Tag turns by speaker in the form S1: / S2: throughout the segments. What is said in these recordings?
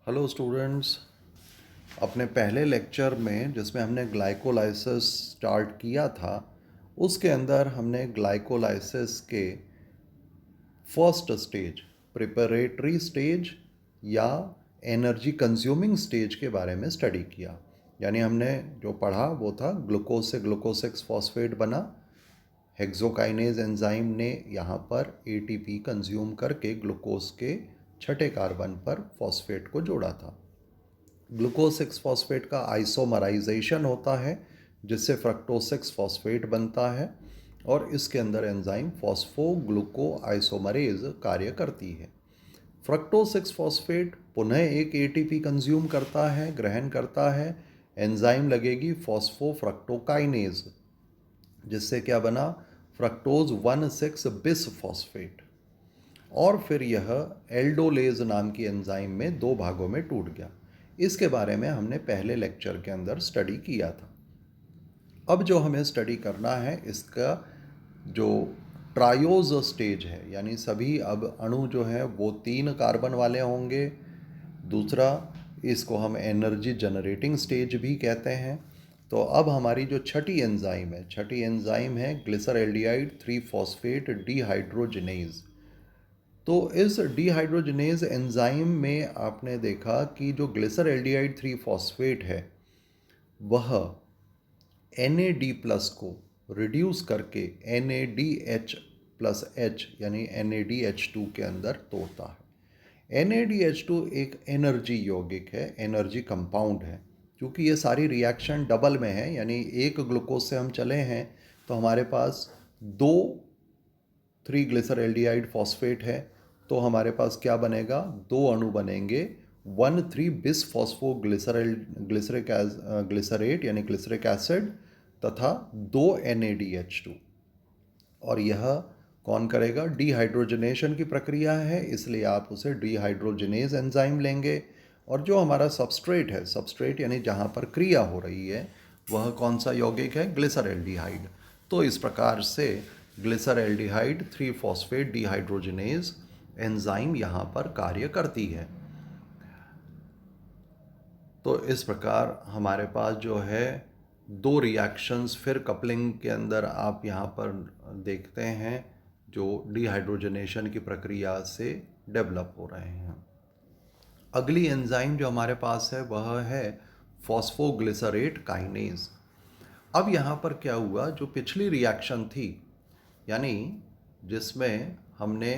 S1: Hello students. अपने पहले lecture में जिसमें हमने ग्लाइकोलाइसिस स्टार्ट किया था, उसके अंदर हमने ग्लाइकोलाइसिस के फर्स्ट स्टेज, प्रिपरेटरी स्टेज या एनर्जी कंज्यूमिंग स्टेज के बारे में स्टडी किया। यानी हमने जो पढ़ा वो था ग्लूकोज से ग्लूकोज 6 फॉस्फेट बना। हेक्सोकाइनेज एंजाइम ने यहाँ पर एटीपी कंज्यूम करके ग्लूकोज के छठे कार्बन पर फॉस्फेट को जोड़ा था। ग्लूकोज 6 फॉस्फेट का आइसोमराइजेशन होता है जिससे फ्रक्टोज 6 फॉस्फेट बनता है और इसके अंदर एंजाइम फॉस्फोग्लूको आइसोमरेज कार्य करती है। फ्रक्टोज 6 फॉस्फेट पुनः एक एटीपी कंज्यूम करता है, ग्रहण करता है। एंजाइम लगेगी फॉस्फोफ्रक्टोकाइनेज, जिससे क्या बना, फ्रक्टोज 1,6 बिस फॉस्फेट। और फिर यह एल्डोलेज नाम की एंजाइम में दो भागों में टूट गया। इसके बारे में हमने पहले लेक्चर के अंदर स्टडी किया था। अब जो हमें स्टडी करना है इसका जो ट्रायोज स्टेज है, यानी सभी अब अणु जो है वो 3 कार्बन वाले होंगे। दूसरा, इसको हम एनर्जी जनरेटिंग स्टेज भी कहते हैं। तो अब हमारी जो छठी एंजाइम है ग्लिसरैल्डिहाइड 3 फॉस्फेट डिहाइड्रोजिनेज। तो इस डिहाइड्रोजिनेज एंजाइम में आपने देखा कि जो ग्लिसरैल्डिहाइड 3 फॉस्फेट है वह NAD प्लस को रिड्यूस करके NADH प्लस H यानी NADH2 के अंदर तोड़ता है। NADH2 एक एनर्जी यौगिक है, एनर्जी कंपाउंड है। क्योंकि ये सारी रिएक्शन डबल में है, यानी एक ग्लूकोज से हम चले हैं तो हमारे पास 2 3 ग्लिसरैल्डिहाइड फॉस्फेट है, तो हमारे पास क्या बनेगा, 2 अणु बनेंगे 1,3 बिस ग्लिसरेट यानी ग्लिसरिक एसिड तथा 2 NADH2। और यह कौन करेगा, डिहाइड्रोजनेशन की प्रक्रिया है, इसलिए आप उसे डिहाइड्रोजनेज एंजाइम लेंगे। और जो हमारा सबस्ट्रेट है, सबस्ट्रेट यानी जहाँ पर क्रिया हो रही है, वह कौन सा यौगिक है, ग्लिसरैल्डिहाइड। तो इस प्रकार से ग्लिसरैल्डिहाइड 3 फॉस्फेट डिहाइड्रोजनेज एंजाइम यहाँ पर कार्य करती है। तो इस प्रकार हमारे पास जो है 2 रिएक्शंस फिर कपलिंग के अंदर आप यहाँ पर देखते हैं जो डिहाइड्रोजनेशन की प्रक्रिया से डेवलप हो रहे हैं। अगली एंजाइम जो हमारे पास है वह है फॉस्फोग्लिसरेट काइनेज। अब यहाँ पर क्या हुआ, जो पिछली रिएक्शन थी यानी जिसमें हमने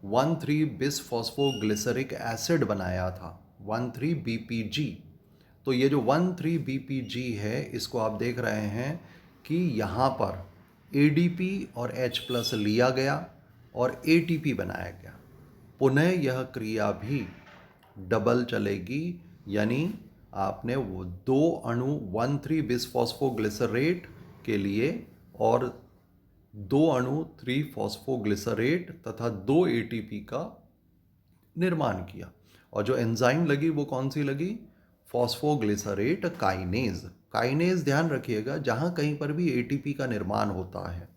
S1: 1,3 बिस फॉस्फोग्लिसरिक एसिड बनाया था 1,3 BPG। तो ये जो 1,3 BPG है इसको आप देख रहे हैं कि यहाँ पर ADP और H प्लस लिया गया और ATP बनाया गया। पुनः यह क्रिया भी डबल चलेगी, यानी आपने वो 2 अणु 1,3 बिस फॉस्फोग्लिसरेट के लिए और 2 अणु 3 फॉस्फोग्लिसरेट तथा 2 ATP का निर्माण किया। और जो एंजाइम लगी वो कौन सी लगी, फॉस्फोग्लिसरेट काइनेज। काइनेज ध्यान रखिएगा, जहाँ कहीं पर भी ATP का निर्माण होता है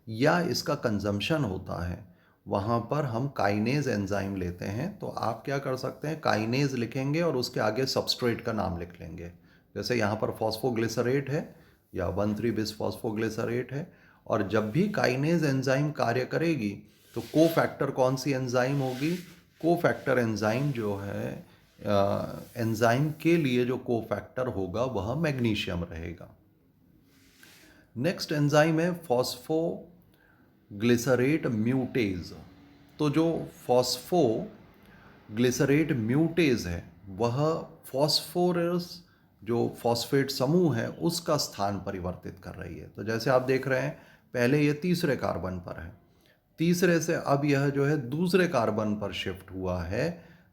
S1: या इसका कंजम्पशन होता है वहाँ पर हम काइनेज एंजाइम लेते हैं। तो आप क्या कर सकते हैं, काइनेज लिखेंगे और उसके आगे सबस्ट्रेट का नाम लिख लेंगे। जैसे यहाँ पर फॉस्फोग्लिसरेट है या 1,3 बिस फॉस्फोग्लिसरेट है। और जब भी काइनेज एंजाइम कार्य करेगी तो कोफैक्टर कौन सी एंजाइम होगी, कोफैक्टर एंजाइम जो है एंजाइम के लिए जो कोफैक्टर होगा वह मैग्नीशियम रहेगा। नेक्स्ट एंजाइम है फॉस्फोग्लिसरेट म्यूटेज। तो जो फॉस्फोग्लिसरेट म्यूटेज है वह फॉस्फोरस जो फॉस्फेट समूह है उसका स्थान परिवर्तित कर रही है। तो जैसे आप देख रहे हैं पहले ये तीसरे कार्बन पर है, तीसरे से अब यह जो है दूसरे कार्बन पर शिफ्ट हुआ है।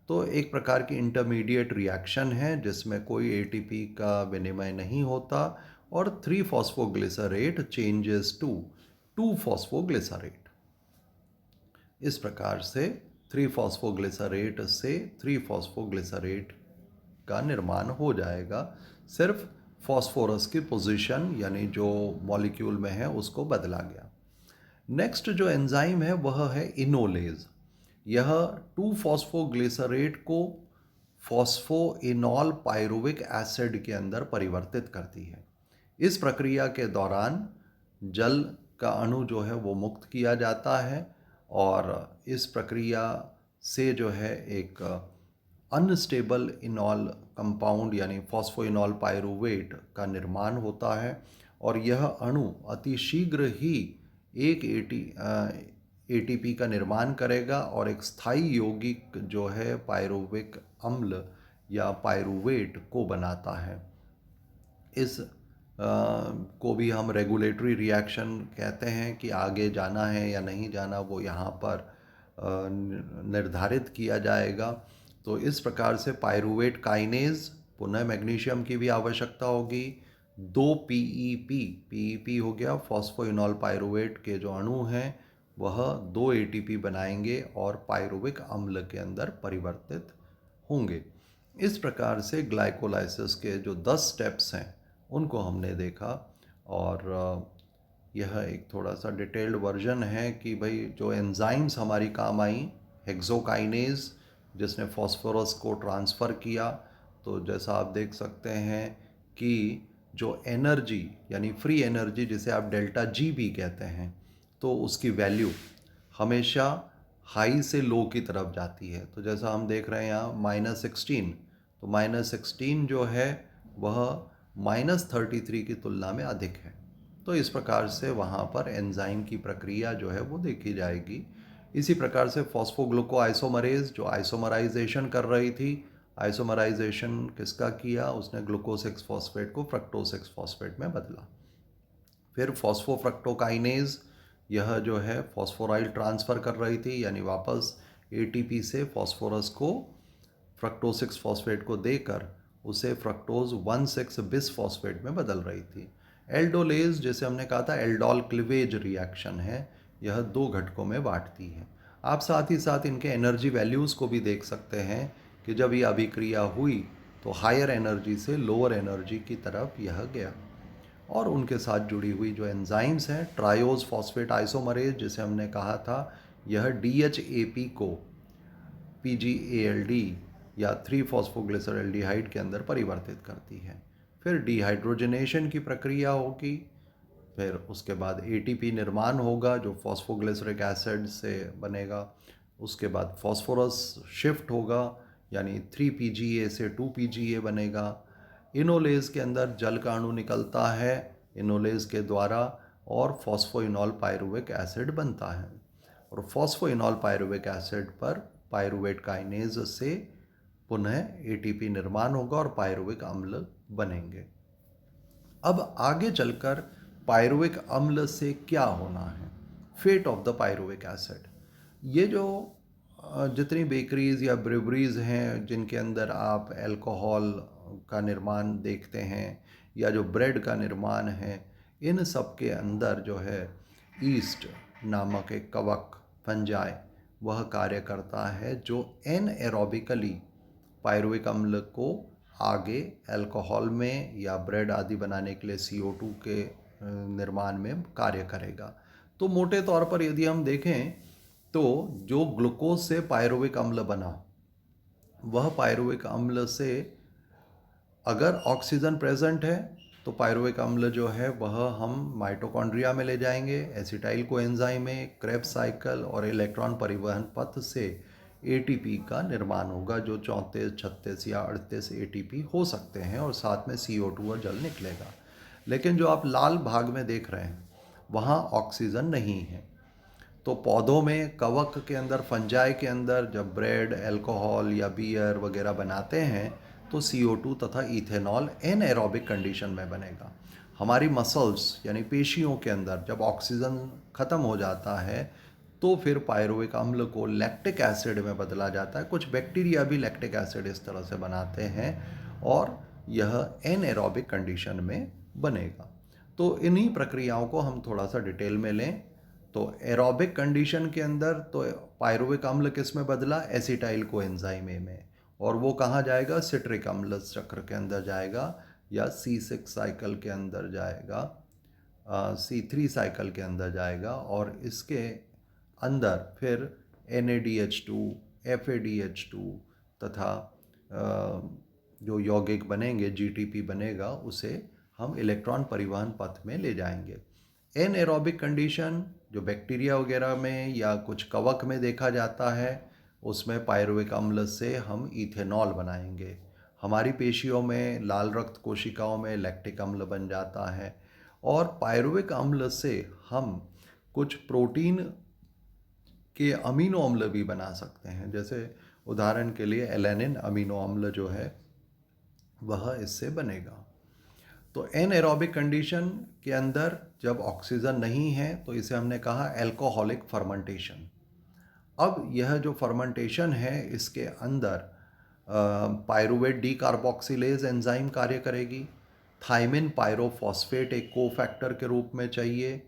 S1: तो एक प्रकार की इंटरमीडिएट रिएक्शन है जिसमें कोई ATP का विनिमय नहीं होता और 3 फॉस्फोग्लिसरेट चेंजेस टू 2 फॉस्फोग्लिसरेट। इस प्रकार से 3 फॉस्फोग्लिसरेट से 3 फॉस्फोग्लिसरेट का निर्माण हो जाएगा। सिर्फ फॉस्फोरस की पोजीशन यानी जो मॉलिक्यूल में है उसको बदला गया। नेक्स्ट जो एंजाइम है वह है इनोलेज। यह 2 फॉस्फोग्लिसरेट को फॉस्फोइनॉल पायरुविक एसिड के अंदर परिवर्तित करती है। इस प्रक्रिया के दौरान जल का अणु जो है वो मुक्त किया जाता है और इस प्रक्रिया से जो है एक अनस्टेबल इनॉल कंपाउंड यानी फॉस्फोइनॉल पायरुवेट का निर्माण होता है और यह अणु अतिशीघ्र ही एक एटीपी का निर्माण करेगा और एक स्थायी यौगिक जो है पायरुविक अम्ल या पायरुवेट को बनाता है। इस को भी हम रेगुलेटरी रिएक्शन कहते हैं कि आगे जाना है या नहीं जाना वो यहाँ पर निर्धारित किया जाएगा। तो इस प्रकार से पायरुवेट काइनेज, पुनः मैग्नीशियम की भी आवश्यकता होगी। 2 पीईपी हो गया, फॉस्फोइनॉल पायरुवेट के जो अणु हैं वह 2 एटीपी बनाएंगे और पायरुविक अम्ल के अंदर परिवर्तित होंगे। इस प्रकार से ग्लाइकोलाइसिस के जो 10 स्टेप्स हैं उनको हमने देखा और यह एक थोड़ा सा डिटेल्ड वर्जन है कि भाई जो एंजाइम्स हमारी काम आई, हेक्सोकाइनेज जिसने फास्फोरस को ट्रांसफ़र किया, तो जैसा आप देख सकते हैं कि जो एनर्जी यानी फ्री एनर्जी जिसे आप डेल्टा जी भी कहते हैं, तो उसकी वैल्यू हमेशा हाई से लो की तरफ जाती है। तो जैसा हम देख रहे हैं यहाँ -16, तो -16 जो है वह -33 की तुलना में अधिक है। तो इस प्रकार से वहाँ पर एंजाइम की प्रक्रिया जो है वो देखी जाएगी। इसी प्रकार से फॉस्फोग्लूको आइसोमरेज जो आइसोमराइजेशन कर रही थी, आइसोमराइजेशन किसका किया, उसने ग्लूकोज 6 फॉस्फेट को फ्रक्टोज 6 फॉस्फेट में बदला। फिर फॉस्फोफ्रक्टोकाइनेज, यह जो है फॉस्फोराइल ट्रांसफ़र कर रही थी यानी वापस एटीपी से फॉस्फोरस को फ्रक्टोज 6 फॉस्फेट को देकर उसे फ्रक्टोज 1,6 बिस फॉस्फेट में बदल रही थी। एल्डोलेज जैसे हमने कहा था एल्डोल क्लीवेज रिएक्शन है, यह 2 घटकों में बांटती है। आप साथ ही साथ इनके एनर्जी वैल्यूज़ को भी देख सकते हैं कि जब ये अभिक्रिया हुई तो हायर एनर्जी से लोअर एनर्जी की तरफ यह गया। और उनके साथ जुड़ी हुई जो एंजाइम्स हैं, ट्रायोज फॉस्फेट आइसोमरेज जिसे हमने कहा था, यह DHAP को PGALD या 3 फॉस्फोग्लिसरल्डिहाइड के अंदर परिवर्तित करती है। फिर डिहाइड्रोजनेशन की प्रक्रिया होगी, फिर उसके बाद ATP निर्माण होगा जो फॉस्फोग्लिसरिक एसिड से बनेगा। उसके बाद फॉस्फोरस शिफ्ट होगा यानी 3 PGA से 2 PGA बनेगा। इनोलेज के अंदर जल का अणु निकलता है इनोलेज के द्वारा और फॉस्फोइनॉल पायरुविक एसिड बनता है और फॉस्फोइनॉल पायरुविक एसिड पर पायरुवेट काइनेज से पुनः ATP निर्माण होगा और पायरुविक अम्ल बनेंगे। अब आगे चलकर पायरुविक अम्ल से क्या होना है, fate of the pyruvic acid. ये जो जितनी बेकरीज या ब्रेवरीज हैं जिनके अंदर आप अल्कोहल का निर्माण देखते हैं या जो ब्रेड का निर्माण है, इन सब के अंदर जो है ईस्ट नामक एक कवक फंजाई वह कार्य करता है जो एनएरोबिकली पायरुविक अम्ल को आगे अल्कोहल में या ब्रेड आदि बनाने के लिए CO2 के निर्माण में कार्य करेगा। तो मोटे तौर पर यदि हम देखें तो जो ग्लूकोज से पायरुविक अम्ल बना, वह पायरुविक अम्ल से अगर ऑक्सीजन प्रेजेंट है तो पायरुविक अम्ल जो है वह हम माइटोकॉन्ड्रिया में ले जाएंगे, एसिटाइल कोएंजाइम में, क्रेब्स साइकिल और इलेक्ट्रॉन परिवहन पथ से ATP का निर्माण होगा जो 34, 36 या 38 ATP हो सकते हैं और साथ में CO2 और जल निकलेगा। लेकिन जो आप लाल भाग में देख रहे हैं वहाँ ऑक्सीजन नहीं है। तो पौधों में कवक के अंदर फंजाई के अंदर जब ब्रेड, अल्कोहल या बियर वगैरह बनाते हैं तो CO2 तथा इथेनॉल एनएरोबिक कंडीशन में बनेगा। हमारी मसल्स यानी पेशियों के अंदर जब ऑक्सीजन ख़त्म हो जाता है तो फिर पायरुविक अम्ल को लैक्टिक एसिड में बदला जाता है। कुछ बैक्टीरिया भी लैक्टिक एसिड इस तरह से बनाते हैं और यह एनएरोबिक कंडीशन में बनेगा। तो इन्हीं प्रक्रियाओं को हम थोड़ा सा डिटेल में लें तो एरोबिक कंडीशन के अंदर तो पायरुविक अम्ल किस में बदला, एसिटाइल कोएंजाइम में, और वो कहाँ जाएगा, सिट्रिक अम्ल चक्र के अंदर जाएगा या C6 साइकिल के अंदर जाएगा, C3 साइकिल के अंदर जाएगा और इसके अंदर फिर NADH2, FADH2 तथा जो यौगिक बनेंगे, जीटीपी बनेगा, उसे हम इलेक्ट्रॉन परिवहन पथ में ले जाएंगे। एनएरोबिक कंडीशन जो बैक्टीरिया वगैरह में या कुछ कवक में देखा जाता है, उसमें पायरुविक अम्ल से हम इथेनॉल बनाएंगे। हमारी पेशियों में, लाल रक्त कोशिकाओं में लैक्टिक अम्ल बन जाता है। और पायरुविक अम्ल से हम कुछ प्रोटीन के अमीनो अम्ल भी बना सकते हैं। जैसे उदाहरण के लिए एलेनिन अमीनो अम्ल जो है वह इससे बनेगा। तो एनएरोबिक कंडीशन के अंदर जब ऑक्सीजन नहीं है तो इसे हमने कहा एल्कोहलिक फर्मेंटेशन। अब यह जो फर्मेंटेशन है, इसके अंदर पायरुवेट डी कार्बोक्सिलेज एंजाइम कार्य करेगी। थाइमिन पायरोफॉस्फेट एक कोफैक्टर के रूप में चाहिए,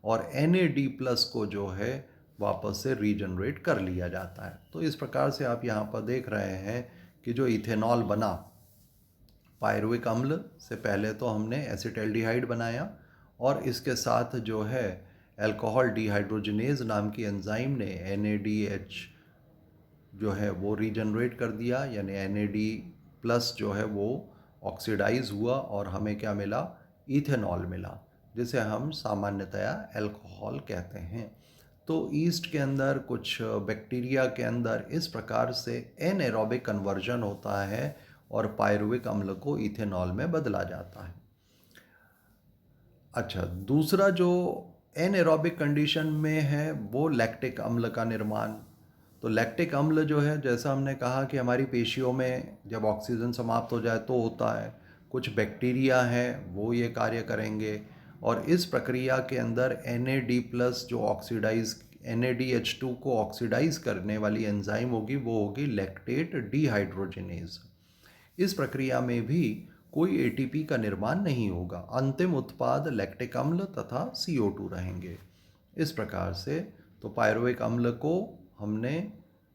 S1: और NAD+ को जो है वापस से रीजनरेट कर लिया जाता है। तो इस प्रकार से आप यहाँ पर देख रहे हैं कि जो इथेनॉल बना, पायरुविक अम्ल से पहले तो हमने एसिटाल्डिहाइड बनाया, और इसके साथ जो है अल्कोहल डिहाइड्रोजिनेज नाम की एंजाइम ने NADH जो है वो रीजनरेट कर दिया, यानी NAD+ जो है वो ऑक्सीडाइज हुआ और हमें क्या मिला? इथेनॉल मिला, जिसे हम सामान्यतया अल्कोहल कहते हैं। तो ईस्ट के अंदर, कुछ बैक्टीरिया के अंदर इस प्रकार से एनएरोबिक कन्वर्जन होता है और पायरुविक अम्ल को इथेनॉल में बदला जाता है। अच्छा, दूसरा जो एनएरोबिक कंडीशन में है वो लैक्टिक अम्ल का निर्माण। तो लैक्टिक अम्ल जो है, जैसा हमने कहा कि हमारी पेशियों में जब ऑक्सीजन समाप्त हो जाए तो होता है, कुछ बैक्टीरिया हैं वो ये कार्य करेंगे, और इस प्रक्रिया के अंदर NAD+ जो ऑक्सीडाइज NADH2 को ऑक्सीडाइज करने वाली एंजाइम होगी, वो होगी लैक्टेट डिहाइड्रोजिनेज। इस प्रक्रिया में भी कोई ATP का निर्माण नहीं होगा। अंतिम उत्पाद लैक्टिक अम्ल तथा CO2 रहेंगे। इस प्रकार से तो पायरुविक अम्ल को हमने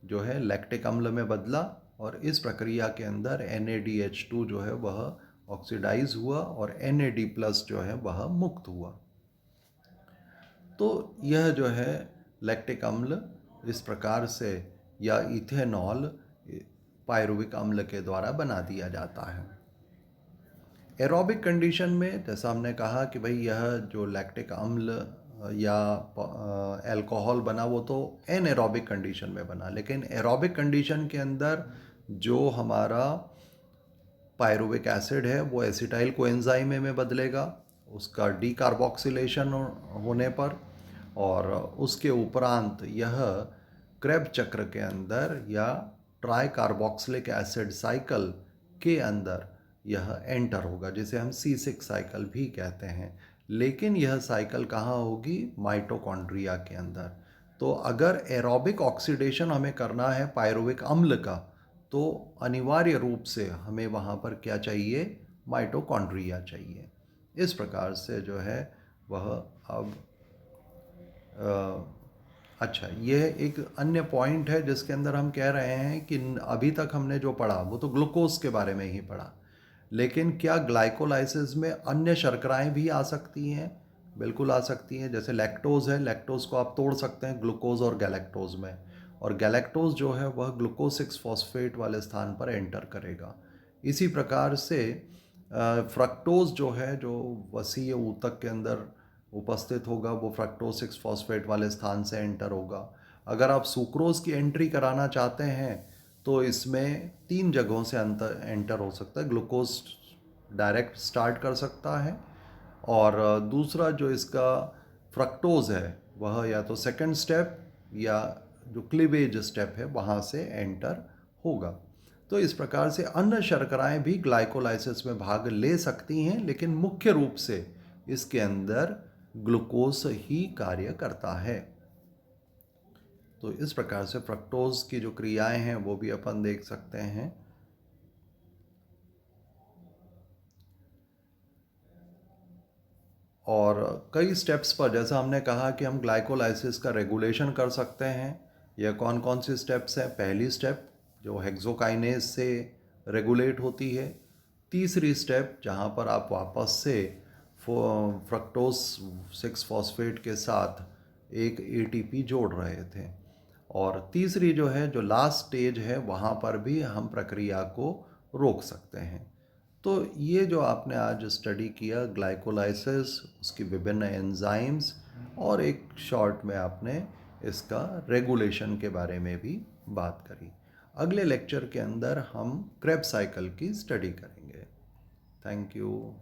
S1: जो है लैक्टिक अम्ल में बदला, और इस प्रक्रिया के अंदर NADH2 जो है वह ऑक्सीडाइज हुआ और NAD+ जो है वह मुक्त हुआ। तो यह जो है लैक्टिक अम्ल इस प्रकार से, या इथेनॉल पायरुविक अम्ल के द्वारा बना दिया जाता है। एरोबिक कंडीशन में जैसा हमने कहा कि भाई यह जो लैक्टिक अम्ल या अल्कोहल बना वो तो एनएरोबिक कंडीशन में बना, लेकिन एरोबिक कंडीशन के अंदर जो हमारा पायरुविक एसिड है वो एसिटाइल कोएंजाइम में बदलेगा उसका डीकार्बोक्सिलेशन होने पर, और उसके उपरांत यह क्रेब चक्र के अंदर या ट्राई कार्बोक्सिलिक एसिड साइकिल के अंदर यह एंटर होगा, जिसे हम C6 साइकिल भी कहते हैं। लेकिन यह साइकिल कहाँ होगी? माइटोकॉन्ड्रिया के अंदर। तो अगर एरोबिक ऑक्सीडेशन हमें करना है पायरुविक अम्ल का, तो अनिवार्य रूप से हमें वहाँ पर क्या चाहिए? माइटोकॉन्ड्रिया चाहिए। इस प्रकार से जो है वह अब अच्छा, यह एक अन्य पॉइंट है जिसके अंदर हम कह रहे हैं कि अभी तक हमने जो पढ़ा वो तो ग्लूकोज के बारे में ही पढ़ा, लेकिन क्या ग्लाइकोलाइसिस में अन्य शर्कराएं भी आ सकती हैं? बिल्कुल आ सकती हैं। जैसे लैक्टोज है, लैक्टोज को आप तोड़ सकते हैं ग्लूकोज और गैलेक्टोज में, और गैलेक्टोज जो है वह ग्लूकोज 6 फॉस्फेट वाले स्थान पर एंटर करेगा। इसी प्रकार से फ्रक्टोज जो है, जो वसीय ऊतक के अंदर उपस्थित होगा, वो फ्रक्टोज 6 फॉस्फेट वाले स्थान से एंटर होगा। अगर आप सुक्रोज की एंट्री कराना चाहते हैं तो इसमें 3 जगहों से एंटर हो सकता है। ग्लूकोज डायरेक्ट स्टार्ट कर सकता है, और दूसरा जो इसका फ्रक्टोज है वह या तो सेकंड स्टेप या जो क्लीवेज स्टेप है वहाँ से एंटर होगा। तो इस प्रकार से अन्य शर्कराएं भी ग्लाइकोलाइसिस में भाग ले सकती हैं, लेकिन मुख्य रूप से इसके अंदर ग्लूकोज ही कार्य करता है। तो इस प्रकार से फ्रक्टोज की जो क्रियाएं हैं वो भी अपन देख सकते हैं। और कई स्टेप्स पर, जैसा हमने कहा कि हम ग्लाइकोलाइसिस का रेगुलेशन कर सकते हैं। यह कौन कौन सी स्टेप्स हैं? पहली स्टेप जो हेक्सोकाइनेज से रेगुलेट होती है। तीसरी स्टेप जहाँ पर आप वापस से फ्रक्टोज 6 फॉस्फेट के साथ एक ATP जोड़ रहे थे। और तीसरी जो है, जो लास्ट स्टेज है, वहाँ पर भी हम प्रक्रिया को रोक सकते हैं। तो ये जो आपने आज स्टडी किया ग्लाइकोलाइसिस, उसकी विभिन्न एंजाइम्स, और एक शॉर्ट में आपने इसका रेगुलेशन के बारे में भी बात करी। अगले लेक्चर के अंदर हम क्रेब्स साइकिल की स्टडी करेंगे। Thank you.